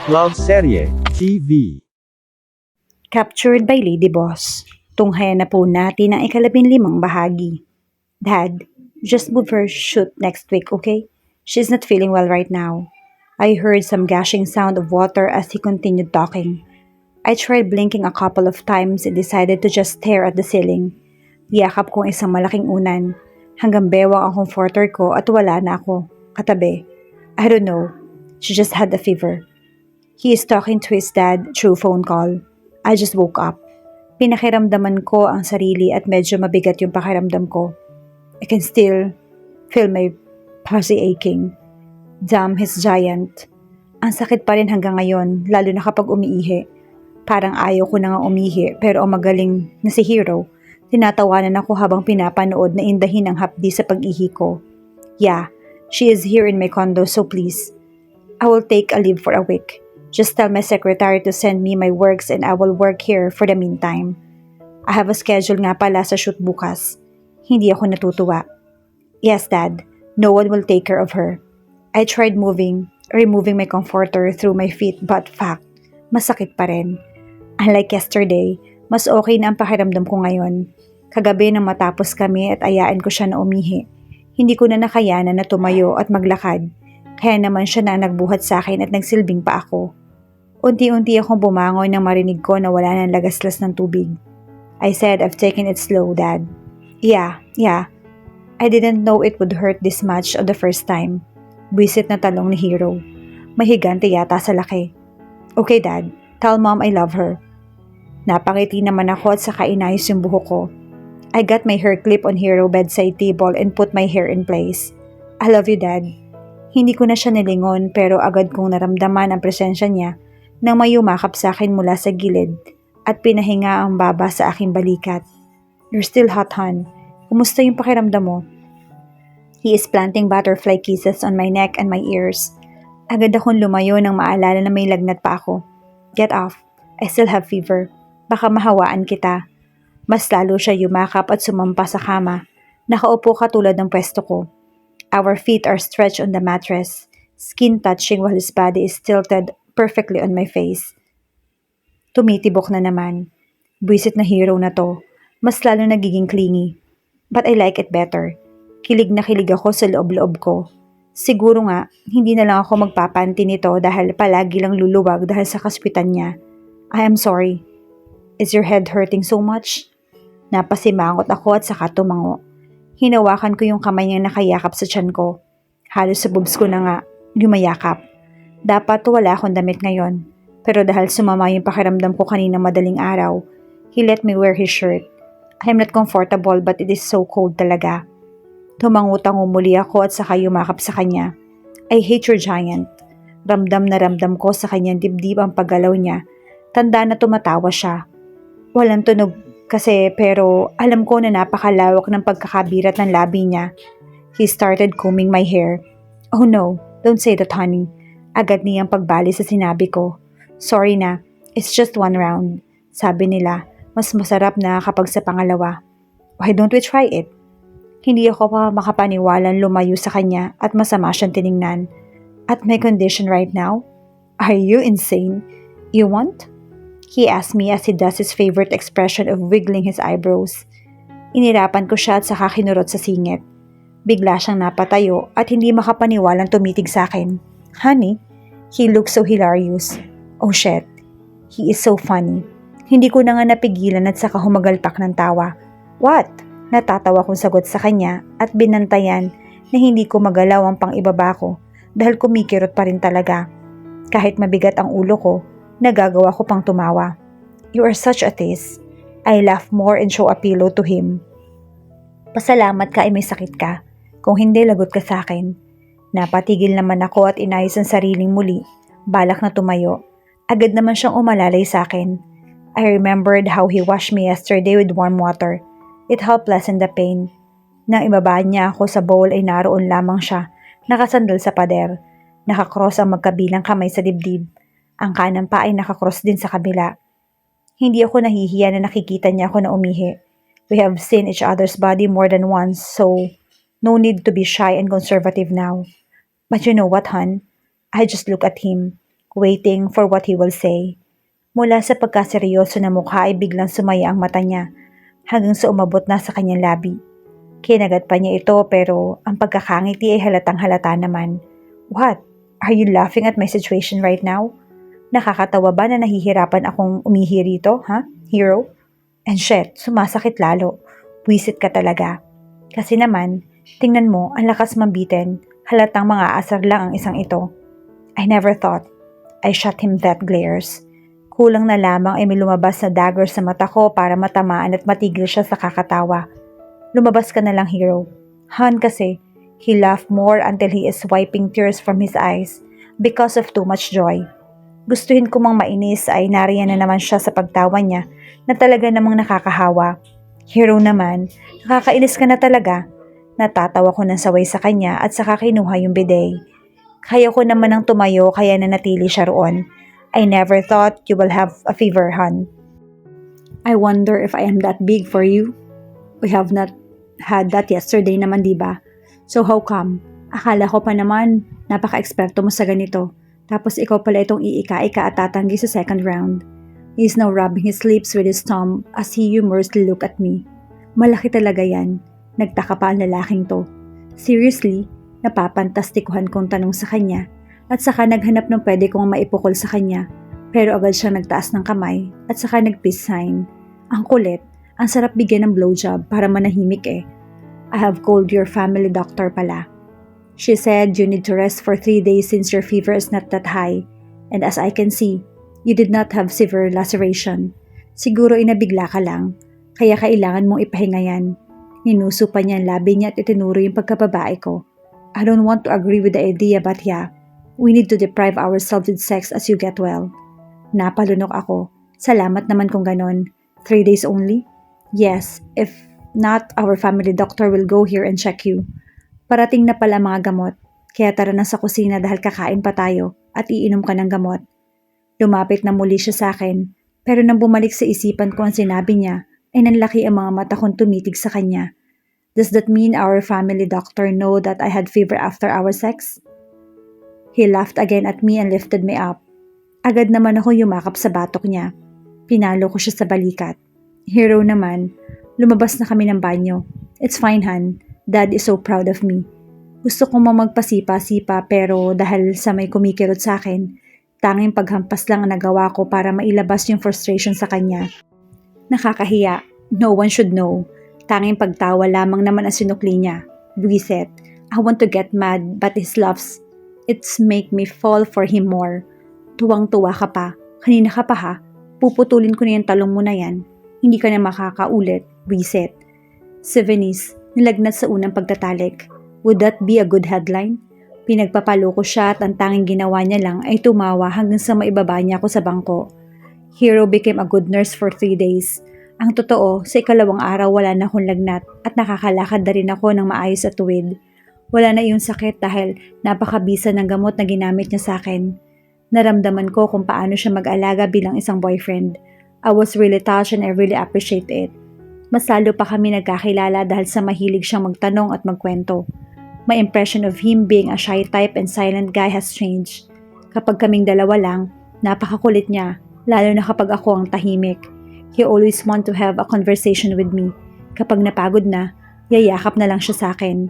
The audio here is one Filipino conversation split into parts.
Love Serye TV. Captured by Lady Boss. Tunghayan na po natin ang 15 bahagi. Dad, just move her shoot next week, okay? She's not feeling well right now. I heard some gushing sound of water as he continued talking. I tried blinking a couple of times and decided to just stare at the ceiling. Yakap kong isang malaking unan. Hanggang bewang ang comforter ko at wala na ako. Katabi. I don't know. She just had a fever. He is talking to his dad through phone call. I just woke up. Pinakiramdaman ko ang sarili at medyo mabigat yung pakiramdam ko. I can still feel my pussy aching. Damn, he's giant. Ang sakit pa rin hanggang ngayon, lalo na kapag umiihi. Parang ayaw ko na nga umihi, pero ang magaling na si Hero, tinatawanan ako habang pinapanood na indahin ang hapdi sa pag-ihi ko. Yeah, she is here in my condo, so please. I will take a leave for a week. Just tell my secretary to send me my works and I will work here for the meantime. I have a schedule nga pala sa shoot bukas. Hindi ako natutuwa. Yes, Dad. No one will take care of her. I tried removing my comforter through my feet but fact, masakit pa rin. Unlike yesterday, mas okay na ang pakiramdam ko ngayon. Kagabi nang matapos kami at ayain ko siya na umihi. Hindi ko na nakayanan na tumayo at maglakad. Kaya naman siya na nagbuhat sa akin at nagsilbing pa ako. Unti-unti akong bumangon nang marinig ko na wala nang lagaslas ng tubig. I said, I've taken it slow, Dad. Yeah. I didn't know it would hurt this much on the first time. Buisit na talong ni Hero. May higante yata sa laki. Okay, Dad. Tell Mom I love her. Napangiti naman ako at saka inayos yung buhok ko. I got my hair clip on Hero bedside table and put my hair in place. I love you, Dad. Hindi ko na siya nilingon pero agad kong naramdaman ang presensya niya nang may umakap sa akin mula sa gilid at pinahinga ang baba sa aking balikat. You're still hot, hon. Kumusta yung pakiramdam mo? He is planting butterfly kisses on my neck and my ears. Agad akong lumayo nang maalala na may lagnat pa ako. Get off. I still have fever. Baka mahawaan kita. Mas lalo siya yumakap at sumampa sa kama. Nakaupo katulad ng pwesto ko. Our feet are stretched on the mattress, skin touching while his body is tilted perfectly on my face. Tumitibok na naman. Buisit na Hero na to. Mas lalo nagiging clingy. But I like it better. Kilig na kilig ako sa loob-loob ko. Siguro nga, hindi na lang ako magpapanti nito dahil palagi lang luluwag dahil sa kaswitan niya. I am sorry. Is your head hurting so much? Napasimangot ako at saka tumango. Hinawakan ko yung kamay niyang nakayakap sa tiyan ko. Halos sa boobs ko na nga, yumayakap. Dapat wala akong damit ngayon. Pero dahil sumama yung pakiramdam ko kanina madaling araw, he let me wear his shirt. I'm not comfortable but it is so cold talaga. Tumangutang umuli ako at saka yumakap sa kanya. I hate your giant. Ramdam na ramdam ko sa kanyang dibdib ang paggalaw niya. Tanda na tumatawa siya. Walang tunog kasi pero alam ko na napakalawak ng pagkakabirat ng labi niya. He started combing my hair. Oh no, don't say that, honey. Agad niyang pagbali sa sinabi ko. Sorry na, it's just one round. Sabi nila, mas masarap na kapag sa pangalawa. Why don't we try it? Hindi ako pa makapaniwalang lumayo sa kanya at masama siyang tiningnan. At my condition right now? Are you insane? You want? He asked me as he does his favorite expression of wiggling his eyebrows. Inirapan ko siya at saka kinurot sa singit. Bigla siyang napatayo at hindi makapaniwalang tumitig sa akin. Honey, he looks so hilarious. Oh shit, he is so funny. Hindi ko na nga napigilan at saka humagalpak ng tawa. What? Natatawa kong sagot sa kanya at binantayan na hindi ko magalaw ang pang-ibaba ko dahil kumikirot pa rin talaga. Kahit mabigat ang ulo ko, nagagawa ko pang tumawa. You are such a tease. I laugh more and show a pillow to him. Pasalamat ka ay may sakit ka. Kung hindi, lagot ka sa akin. Napatigil naman ako at inayos ang sariling muli. Balak na tumayo. Agad naman siyang umalalay sa akin. I remembered how he washed me yesterday with warm water. It helped lessen the pain. Nang ibaba niya ako sa bowl ay naroon lamang siya, nakasandal sa pader. Nakakross ang magkabilang kamay sa dibdib. Ang kanan pa ay nakakross din sa kabila. Hindi ako nahihiya na nakikita niya ako na umihi. We have seen each other's body more than once, so no need to be shy and conservative now. But you know what, hon? I just look at him. waiting for what he will say. Mula sa pagkaseryoso na mukha ay biglang sumaya ang mata niya hanggang sa umabot na sa kanyang labi. Kinagat pa niya ito pero ang pagkakangiti ay halatang halata naman. What? Are you laughing at my situation right now? Nakakatawa ba na nahihirapan akong umihi rito, ha? Hero? And shit, sumasakit lalo. Wisit ka talaga. Kasi naman, tingnan mo, ang lakas mambitin. Halatang mga asar lang ang isang ito. I never thought. I shot him that glares. Kulang na lamang ay may lumabas na dagger sa mata ko para matamaan at matigil siya sa kakatawa. Lumabas ka na lang, Hero. Han kasi, he laughed more until he is wiping tears from his eyes because of too much joy. Gustuhin ko mang mainis ay nariyan na naman siya sa pagtawa niya na talaga namang nakakahawa. Hero naman, nakakainis ka na talaga. Natatawa ko ng saway sa kanya at saka kinuha yung bidet. Kaya ko naman ang tumayo kaya nanatili siya roon. I never thought you will have a fever, Han. I wonder if I am that big for you. We have not had that yesterday naman, diba? So how come? Akala ko pa naman, napaka-eksperto mo sa ganito. Tapos ikaw pala itong iika-ika at tatanggi sa second round. He is now rubbing his lips with his thumb as he humorously look at me. Malaki talaga yan. Nagtaka pa ang lalaking to. Seriously, napapantastikuhan kong tanong sa kanya at saka naghanap ng pwede kong maipukol sa kanya. Pero agad siyang nagtaas ng kamay at saka nag-peace sign. Ang kulit. Ang sarap bigyan ng blowjob para manahimik eh. I have called your family doctor pala. She said you need to rest for 3 days since your fever is not that high. And as I can see, you did not have severe laceration. Siguro inabigla ka lang, kaya kailangan mong ipahinga yan. Ninuso pa niya ang labi niya at itinuro yung pagkababae ko. I don't want to agree with the idea but yeah, we need to deprive ourselves with sex as you get well. Napalunok ako. Salamat naman kung ganon. 3 days only? Yes, if not, our family doctor will go here and check you. Parating na pala mga gamot, kaya tara na sa kusina dahil kakain pa tayo at iinom ka ng gamot. Lumapit na muli siya sa akin, pero nang bumalik sa isipan ko ang sinabi niya, ay nanlaki ang mga mata kong tumitig sa kanya. Does that mean our family doctor know that I had fever after our sex? He laughed again at me and lifted me up. Agad naman ako yumakap sa batok niya. Pinalo ko siya sa balikat. Hero naman, lumabas na kami ng banyo. It's fine, Han. Dad is so proud of me. Gusto kong magpasipa-sipa pero dahil sa may kumikirot sa akin, tanging paghampas lang ang nagawa ko para mailabas yung frustration sa kanya. Nakakahiya. No one should know. Tanging pagtawa lamang naman ang sinukli niya. Buisit. I want to get mad but his laughs, it's make me fall for him more. Tuwang-tuwa ka pa. Kanina ka pa ha. Puputulin ko na yung talong mo na yan. Hindi ka na makakaulit. Buisit. Si Venice, nilagnat sa unang pagtatalik. Would that be a good headline? Pinagpapalo ko siya at ang tanging ginawa niya lang ay tumawa hanggang sa maibaba niya ako sa bangko. Hero became a good nurse for 3 days. Ang totoo, sa ikalawang araw wala na akong lagnat at nakakalakad na rin ako ng maayos at tuwid. Wala na iyong sakit dahil napakabisa ng gamot na ginamit niya sa akin. Naramdaman ko kung paano siya mag-alaga bilang isang boyfriend. I was really touched and I really appreciate it. Mas lalo pa kami nagkakilala dahil sa mahilig siyang magtanong at magkwento. My impression of him being a shy type and silent guy has changed. Kapag kaming dalawa lang, napakakulit niya, lalo na kapag ako ang tahimik. He always want to have a conversation with me. Kapag napagod na, yayakap na lang siya sa akin.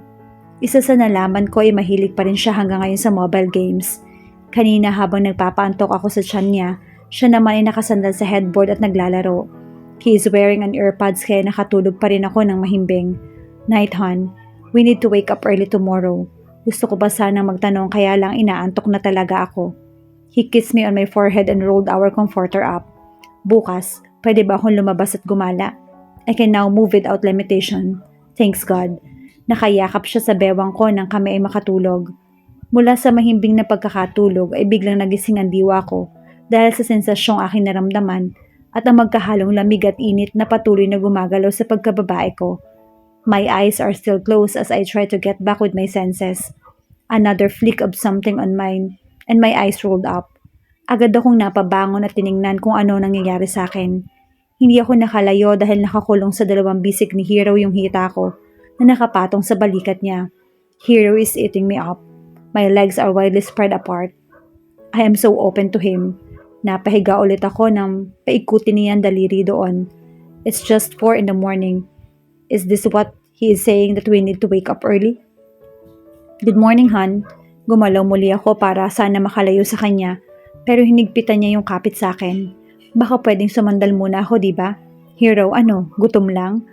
Isa sa nalaman ko ay mahilig pa rin siya hanggang ngayon sa mobile games. Kanina habang nagpapaantok ako sa tiyan niya, siya naman ay nakasandal sa headboard at naglalaro. He is wearing an earpods kaya nakatulog pa rin ako ng mahimbing. Night, hon. We need to wake up early tomorrow. Gusto ko ba sanang magtanong kaya lang inaantok na talaga ako. He kissed me on my forehead and rolled our comforter up. Bukas, pwede ba akong lumabas at gumala? I can now move without limitation. Thanks God. Nakayakap siya sa bewang ko nang kami ay makatulog. Mula sa mahimbing na pagkakatulog ay biglang nagising ang diwa ko dahil sa sensasyong aking naramdaman at ang magkahalong lamig at init na patuloy na gumagalaw sa pagkababae ko. My eyes are still closed as I try to get back with my senses. Another flick of something on mine and my eyes rolled up. Agad akong napabangon at tiningnan kung ano nangyayari sa akin. Hindi ako nakalayo dahil nakakulong sa dalawang bisig ni Hero yung hita ko na nakapatong sa balikat niya. Hero is eating me up. My legs are widely spread apart. I am so open to him. Napahiga ulit ako nang paikutin niya ang daliri doon. It's just 4 in the morning. Is this what he is saying, that we need to wake up early? Good morning, hon. Gumalaw muli ako para sana makalayo sa kanya, pero hinigpitan niya yung kapit sa akin. Baka pwedeng sumandal muna ako, di ba? Hero, ano, gutom lang?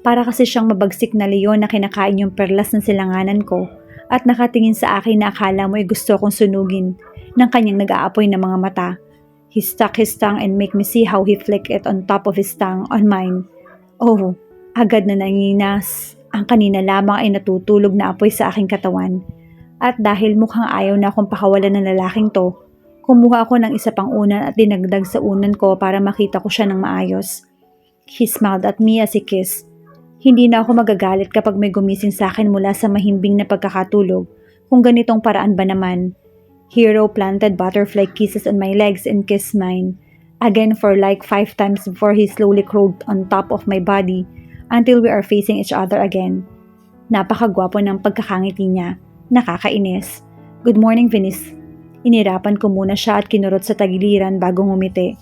Para kasi siyang mabagsik na leon na kinakain yung perlas ng silanganan ko at nakatingin sa akin na akala mo ay gusto akong sunugin ng kanyang nag-aapoy na mga mata. He stuck his tongue and make me see how he flicked it on top of his tongue on mine. Oh, agad na nanginas. Ang kanina lamang ay natutulog na apoy sa aking katawan. At dahil mukhang ayaw na akong pakawalan ng lalaking to, kumuha ako ng isa pang unan at dinagdag sa unan ko para makita ko siya ng maayos. He smiled at me as he kissed. Hindi na ako magagalit kapag may gumising sa akin mula sa mahimbing na pagkakatulog, kung ganitong paraan ba naman. Hero planted butterfly kisses on my legs and kissed mine. Again for like 5 times before he slowly crawled on top of my body until we are facing each other again. Napakagwapo ng pagkakangiti niya. Nakakainis. Good morning, Venice. Inirapan ko muna siya at kinurot sa tagiliran bago ngumiti.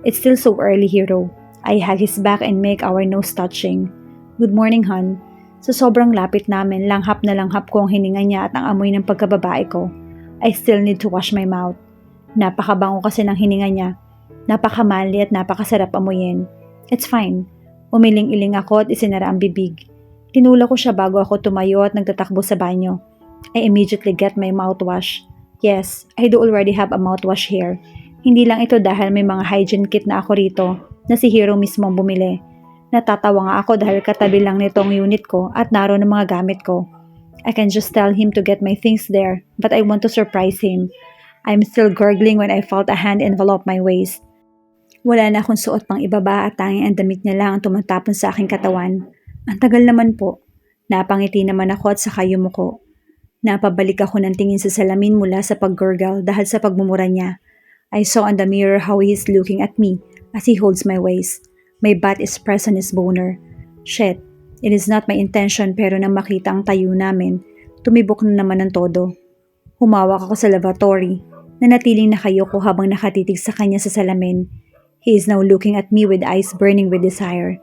It's still so early, Hero. I hug his back and make our nose touching. Good morning, hon. Sa sobrang lapit namin, langhap na langhap ko ang hininga niya at ang amoy ng pagkababae ko. I still need to wash my mouth. Napakabango kasi ng hininga niya. Napakamali at napakasarap amuyin. It's fine. Umiling-iling ako at isinara ang bibig. Tinula ko siya bago ako tumayo at nagtatakbo sa banyo. I immediately get my mouthwash. Yes, I do already have a mouthwash here. Hindi lang ito dahil may mga hygiene kit na ako rito na si Hero mismo ang bumili. Natatawa nga ako dahil katabi lang nitong unit ko at naroon ang mga gamit ko. I can just tell him to get my things there, but I want to surprise him. I'm still gurgling when I felt a hand envelop my waist. Wala na akong suot pang ibaba at tanging ang damit niya lang ang tumatapon sa aking katawan. Ang tagal naman po. Napangiti naman ako at saka yumuko. Napabalik ako ng tingin sa salamin mula sa paggurgle dahil sa pagmumura niya. I saw on the mirror how he is looking at me as he holds my waist. My butt is pressed on his boner. Shit, it is not my intention pero nang makita ang tayo namin, tumibok na naman ng todo. Humawak ako sa lavatory, nanatiling nakayoko habang nakatitig sa kanya sa salamin. He is now looking at me with eyes burning with desire.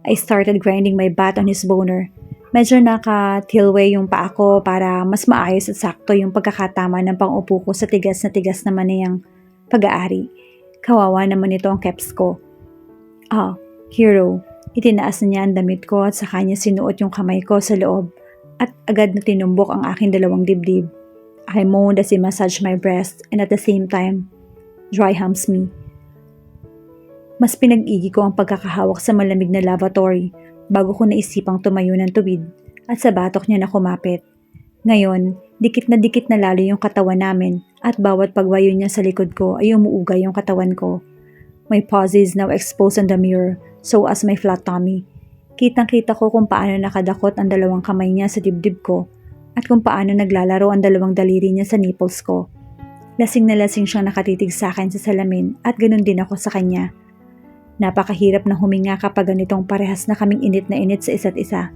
I started grinding my butt on his boner. Medyo naka-tilway yung paa ko para mas maayos at sakto yung pagkakatama ng pang-upo ko sa tigas naman niyang pag-aari. Kawawa naman ito ang keps ko. Hero, itinaas na niya ang damit ko at saka niya sinuot yung kamay ko sa loob at agad na tinumbok ang aking dalawang dibdib. I moaned as he massaged my breast and at the same time, dry humps me. Mas pinag-igi ko ang pagkakahawak sa malamig na lavatory bago ko naisipang tumayo ng tuwid at sa batok niya na kumapit. Ngayon, dikit na lalo yung katawan namin at bawat pagwayo niya sa likod ko ay umuuga yung katawan ko. My pause is now exposed on the mirror, so as my flat tummy. Kitang-kita ko kung paano nakadakot ang dalawang kamay niya sa dibdib ko at kung paano naglalaro ang dalawang daliri niya sa nipples ko. Lasing na lasing siyang nakatitig sa akin sa salamin at ganun din ako sa kanya. Napakahirap na huminga kapag ganitong parehas na kaming init na init sa isa't isa.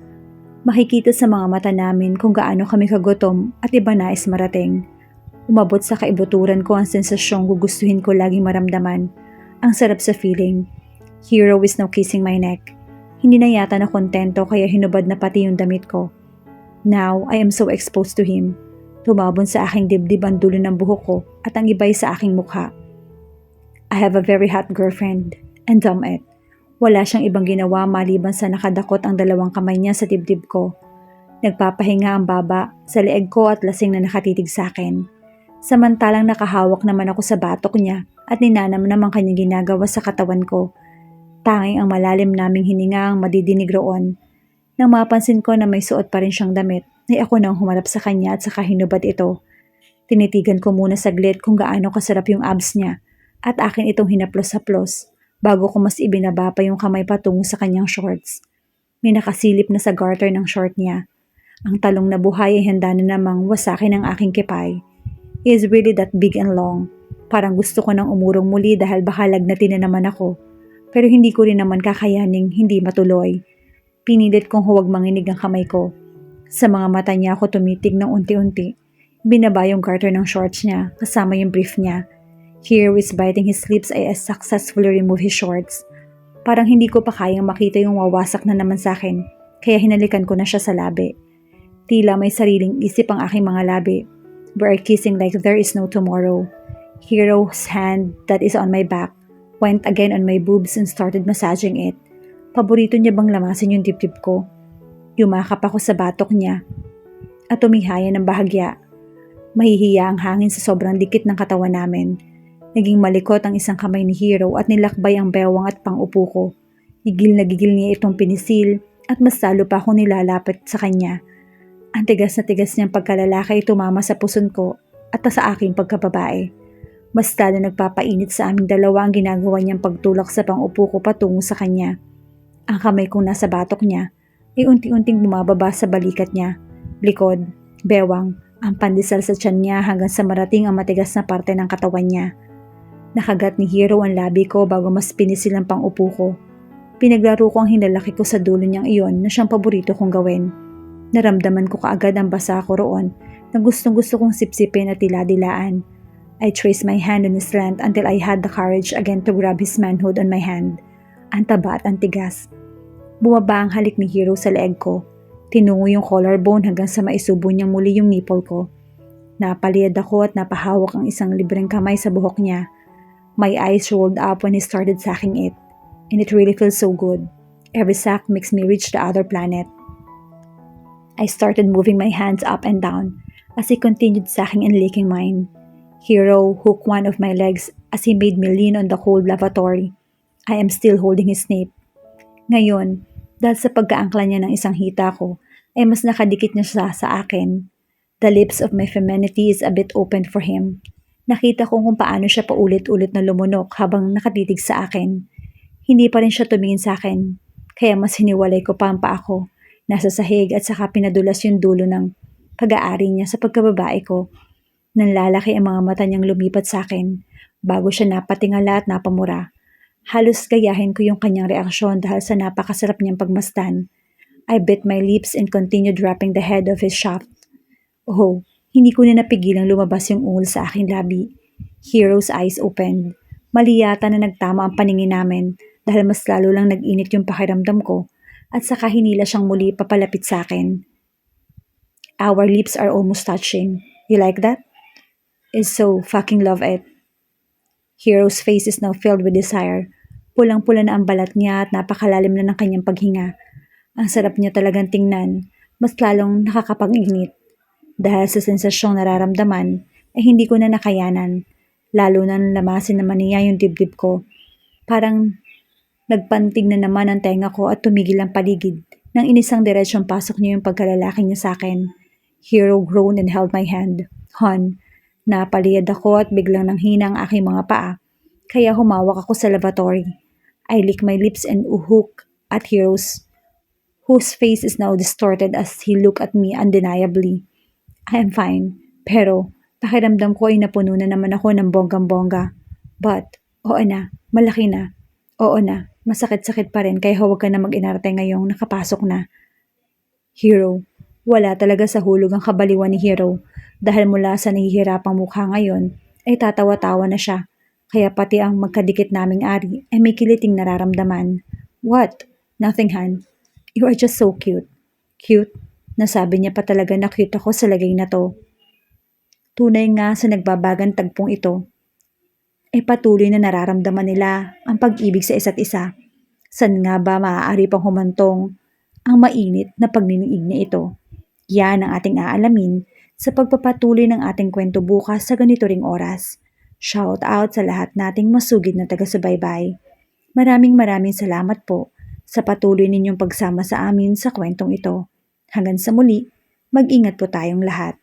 Makikita sa mga mata namin kung gaano kami kagutom at iba nais marating. Umabot sa kaibuturan ko ang sensasyong gugustuhin ko laging maramdaman. Ang sarap sa feeling. Hero is now kissing my neck. Hindi na yata na kontento kaya hinubad na pati yung damit ko. Now, I am so exposed to him. Tumabon sa aking dibdib ang dulo ng buhok ko at ang iba'y sa aking mukha. I have a very hot girlfriend. And damn it. Wala siyang ibang ginawa maliban sa nakadakot ang dalawang kamay niya sa dibdib ko. Nagpapahinga ang baba sa leeg ko at lasing na nakatitig sa akin. Samantalang nakahawak naman ako sa batok niya at ninanamnam ang kanyang ginagawa sa katawan ko. Tanging ang malalim naming hininga ang madidinig roon. Nang mapansin ko na may suot pa rin siyang damit, ay ako nang humarap sa kanya at saka hinubad ito. Tinitigan ko muna saglit kung gaano kasarap yung abs niya at akin itong hinaplos-haplos bago ko mas ibinaba pa yung kamay patungo sa kanyang shorts. May nakasilip na sa garter ng short niya. Ang talong na buhay ay handa na namang wasakin ang aking kipay. He is really that big and long. Parang gusto ko nang umurong muli dahil baka lagnatin na naman ako. Pero hindi ko rin naman kakayaning hindi matuloy. Pinilit kong huwag manginig ang kamay ko. Sa mga mata niya ako tumitig ng unti-unti. Binaba yung garter ng shorts niya kasama yung brief niya. Hero is biting his lips as I successfully remove his shorts. Parang hindi ko pa kayang makita yung wawasak na naman sa akin, kaya hinalikan ko na siya sa labi. Tila may sariling isip ang aking mga labi. We are kissing like there is no tomorrow. Hero's hand that is on my back went again on my boobs and started massaging it. Paborito niya bang lamasin yung dibdib ko? Yumakap ako sa batok niya at tumihaya ng bahagya. Mahihiya ang hangin sa sobrang dikit ng katawan namin. Naging malikot ang isang kamay ni Hero at nilakbay ang bewang at pang-upo ko. Gigil na gigil niya itong pinisil at mas lalo pa akong nilalapit sa kanya. Ang tigas na tigas niyang pagkalalaki tumama sa puson ko at sa aking pagkababae. Mas lalo nagpapainit sa aming dalawa ang ginagawa niyang pagtulak sa pang-upo ko patungo sa kanya. Ang kamay kong nasa batok niya ay unti-unting bumababa sa balikat niya, likod, bewang, ang pandesal sa tiyan niya hanggang sa marating ang matigas na parte ng katawan niya. Nakagat ni Hero ang labi ko bago mas pinisil ang pang-upo ko. Pinaglaro ko ang hinlalaki ko sa dulo niyang iyon na siyang paborito kong gawin. Naramdaman ko kaagad ang basa ko roon na gustong-gusto kong sipsipin at tila-dilaan. I traced my hand on his length until I had the courage again to grab his manhood on my hand. Ang taba at ang tigas. Bumaba ang halik ni Hero sa leeg ko. Tinungo yung collarbone hanggang sa maisubo niyang muli yung nipple ko. Napaliyad ako at napahawak ang isang libreng kamay sa buhok niya. My eyes rolled up when he started sacking it. And it really feels so good. Every sack makes me reach the other planet. I started moving my hands up and down as he continued sacking and licking mine. Hero hooked one of my legs as he made me lean on the cold lavatory. I am still holding his nape. Ngayon, dahil sa pagkaangkla niya ng isang hita ko, ay mas nakadikit niya siya sa akin. The lips of my femininity is a bit open for him. Nakita ko kung paano siya paulit-ulit na lumunok habang nakatitig sa akin. Hindi pa rin siya tumingin sa akin, kaya mas hiniwalay ko pa ang paa ko. Nasa sahig at saka pinadulas yung dulo ng pag-aari niya sa pagkababae ko. Nanlalaki ang mga mata niyang lumipat sa akin bago siya napatingala at napamura. Halos gayahin ko yung kanyang reaksyon dahil sa napakasarap niyang pagmasdan. I bit my lips and continued wrapping the head of his shaft. Oh, hindi ko na napigilang lumabas yung ungol sa aking labi. Hero's eyes opened. Mali yata na nagtama ang paningin namin dahil mas lalo lang nag-init yung pakiramdam ko at saka hinila siyang muli papalapit sa akin. Our lips are almost touching. You like that? I so fucking love it. Hero's face is now filled with desire. Pulang-pula na ang balat niya at napakalalim na ng kanyang paghinga. Ang sarap niya talagang tingnan, mas lalong nakakapag-init. Dahil sa sensasyong nararamdaman, ay hindi ko na nakayanan. Lalo na lamasin naman niya yung dibdib ko. Parang nagpantig na naman ang tenga ko at tumigil ang paligid nang inisang diretsyong pasok niya yung pagkalalaki niya sa akin. Hero groaned and held my hand. Hon, napaliyad ako at biglang nanghina ang aking mga paa, kaya humawak ako sa lavatory. I licked my lips and uhook at Hero's, whose face is now distorted as he looked at me undeniably. I am fine, pero pakiramdam ko ay napuno na naman ako ng bonggang-bongga. But, oo na, malaki na. Oo na, masakit-sakit pa rin kaya huwag ka na mag-inarte ngayong nakapasok na. Hero, wala talaga sa hulog ang kabaliwan ni Hero dahil mula sa nahihirapang mukha ngayon ay tatawa-tawa na siya. Kaya pati ang magkadikit naming ari ay may kiliting nararamdaman. What? Nothing, Han. You are just so cute. Cute? Nasabi niya pa talaga na cute ako sa lagay na to. Tunay nga sa nagbabagang tagpong ito, ay patuloy na nararamdaman nila ang pag-ibig sa isa't isa. San nga ba maaari pang humantong ang mainit na pagniningig na ito? Yan ang ating aalamin sa pagpapatuloy ng ating kwento bukas sa ganito ring oras. Shout out sa lahat nating masugid na taga-subaybay. Maraming salamat po sa patuloy ninyong pagsama sa amin sa kwentong ito. Hanggang sa muli, mag-ingat po tayong lahat.